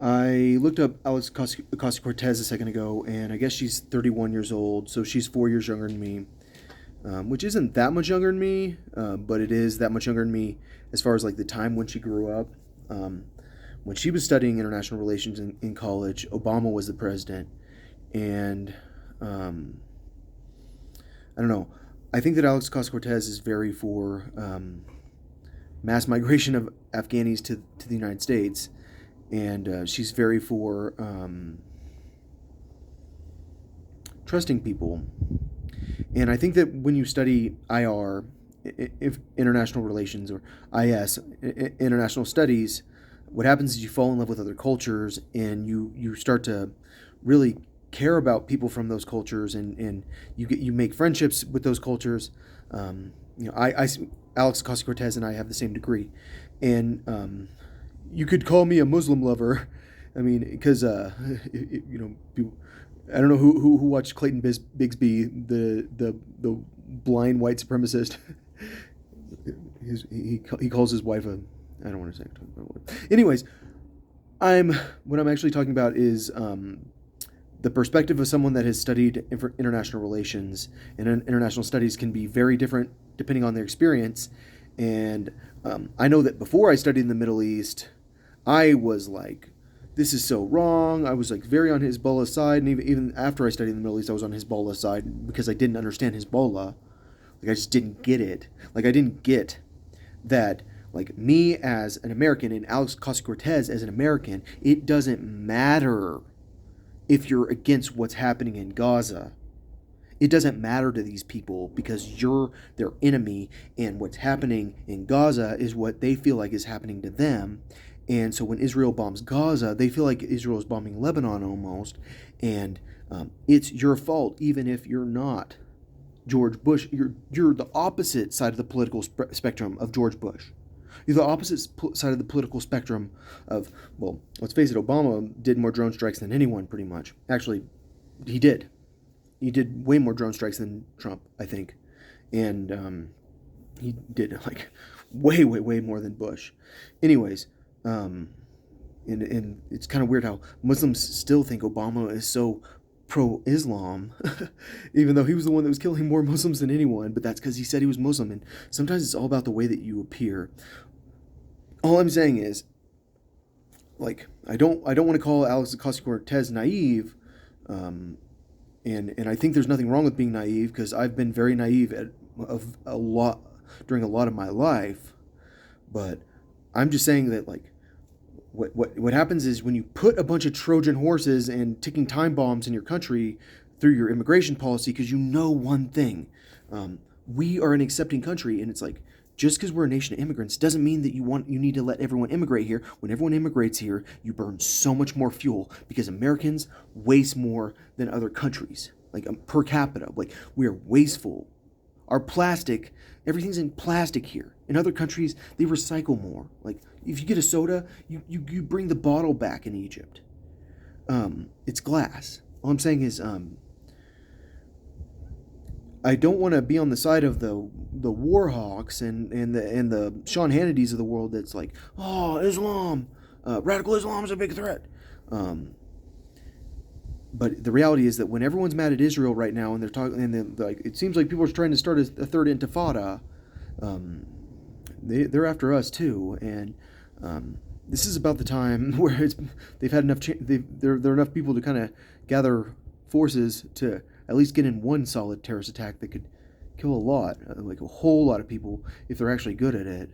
I looked up Alex Ocasio-Cortez a second ago, and I guess she's 31 years old, so she's 4 years younger than me, which isn't that much younger than me, but it is that much younger than me as far as like the time when she grew up. Um, when she was studying international relations in college, Obama was the president, and um, I don't know. I think that Alex Ocasio-Cortez is very for mass migration of Afghanis to the United States, and she's very for trusting people. And I think that when you study IR, if international relations, or IS, international studies, what happens is you fall in love with other cultures, and you start to really care about people from those cultures, and you make friendships with those cultures. You know, Alex Ocasio Cortez and I have the same degree, and you could call me a Muslim lover. I mean, because you know, I don't know who watched Clayton Bigsby, the blind white supremacist. He calls his wife a, I don't want to say it. Anyways, I'm what I'm actually talking about is the perspective of someone that has studied international relations, and international studies can be very different depending on their experience. And I know that before I studied in the Middle East, I was like, this is so wrong. I was like very on Hezbollah's side, and even after I studied in the Middle East, I was on Hezbollah's side because I didn't understand Hezbollah. Like I just didn't get it. Like I didn't get that. Like me as an American and Alex Ocasio Cortez as an American, it doesn't matter if you're against what's happening in Gaza. It doesn't matter to these people because you're their enemy, and what's happening in Gaza is what they feel like is happening to them. And so when Israel bombs Gaza, they feel like Israel is bombing Lebanon almost, and it's your fault, even if you're not George Bush. You're the opposite side of the political spectrum of George Bush. You're the opposite side of the political spectrum of, well, let's face it, Obama did more drone strikes than anyone, pretty much. Actually, he did. He did way more drone strikes than Trump, I think. And he did, like, way more than Bush. Anyways, and it's kind of weird how Muslims still think Obama is so pro-Islam, even though he was the one that was killing more Muslims than anyone, but that's because he said he was Muslim. And sometimes it's all about the way that you appear. All I'm saying is, like, I don't want to call Alex Ocasio-Cortez naive, um, and I think there's nothing wrong with being naive because I've been very naive of a lot during a lot of my life, but I'm just saying that, like, what happens is when you put a bunch of Trojan horses and ticking time bombs in your country through your immigration policy, because you know one thing, we are an accepting country, and it's like, just because we're a nation of immigrants doesn't mean that you need to let everyone immigrate here. When everyone immigrates here, you burn so much more fuel because Americans waste more than other countries, like per capita. Like, we are wasteful. Our plastic, everything's in plastic here. In other countries, they recycle more. Like, if you get a soda, you bring the bottle back in Egypt. It's glass. All I'm saying is, I don't want to be on the side of the war hawks and the Sean Hannitys of the world that's like, oh, Islam, radical Islam is a big threat. Um, but the reality is that when everyone's mad at Israel right now, and they're talking, and like, it seems like people are trying to start a third intifada. Um, they're after us too, and this is about the time where they've had enough. There are enough people to kind of gather forces to at least get in one solid terrorist attack that could kill a lot, like a whole lot of people, if they're actually good at it.